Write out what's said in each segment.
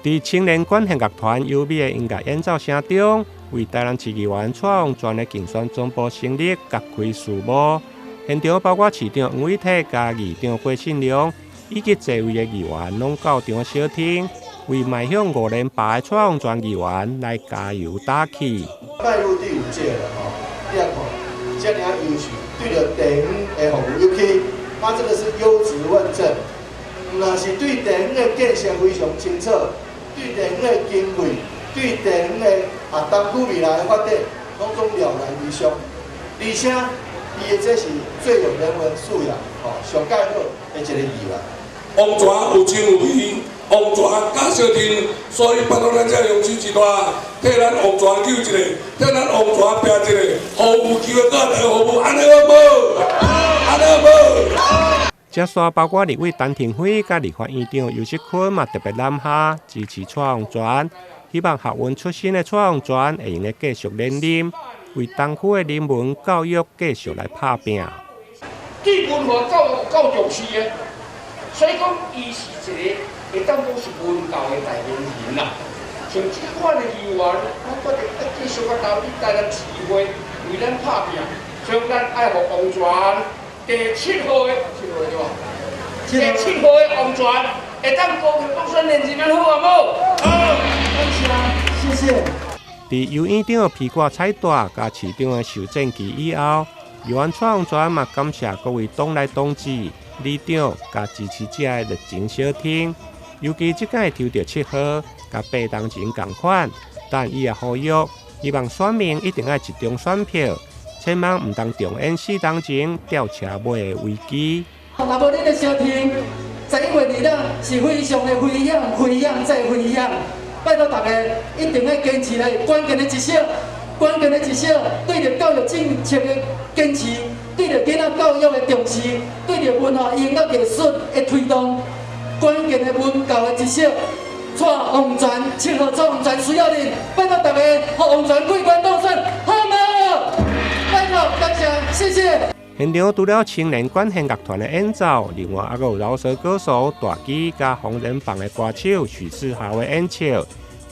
在青年管弦乐团优美的音乐演奏声中，为台南市议员蔡旺全的竞选总部成立揭开序幕。现场包括市长黄伟泰、加议长郭信良，以及座位的议员，拢到场小听，为迈向5连霸的蔡旺全议员来加油打气。迈入第5届了哈，你看，这样优秀，对着地方的服务，尤其它这个是优质问政，那是对地方的建设非常清楚，对地方的经费，对地方的东区未来的发展，拢总了然于胸，而且伊的这是最有人文素养，上介好的一个议员。王泉有情有义，王泉甲小婷，所以拜托咱这用手一大，替咱王泉救一个，替咱王泉拼一个，服务求个大家服务，安尼好无？安尼好无？接续包括立委陈廷辉甲立法院长游锡坤嘛特别南下支持蔡旺全，希望学运出身的蔡旺全会用继续连任，为东区的人文教育继续来拍拼。对文化够重视的，所以讲伊是一个会当讲是文教的代言人啦。像这款的议员，我决定继续甲投资台南市议会，为咱拍拼，所以咱爱护王全。第7号的对吧？第7号的王全会当当选连任，好啊无？好，谢谢。在由院长批过彩带加市长的受证期以后，议员蔡旺全嘛感谢各位党内同志、里长加支持者的热情小听，尤其这届抽到7号，甲8当前同款，但伊也呼吁，希望选民一定要集中选票。千万唔当重演4当前吊车尾的危机。若无恁的小听，11月2日是非常的飞扬，飞扬再飞扬。拜托大家一定要坚持来，关键的一小，关键的一小，对着教育政策的坚持，对着囡仔教育的重视，对着文化音乐艺术的推动，关键的文教的一小。蔡旺全7号蔡旺全需要恁，拜托大家，让旺全过关当选，好无？拜托，感谢，谢谢。现场除了青年管弦乐团的演奏，另外还有饶舌歌手大基加红人帮的歌手许志豪的演唱，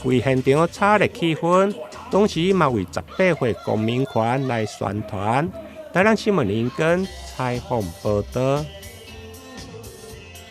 为现场炒热气氛。同时嘛为18岁公民权来宣传。台南新闻林根采访报道。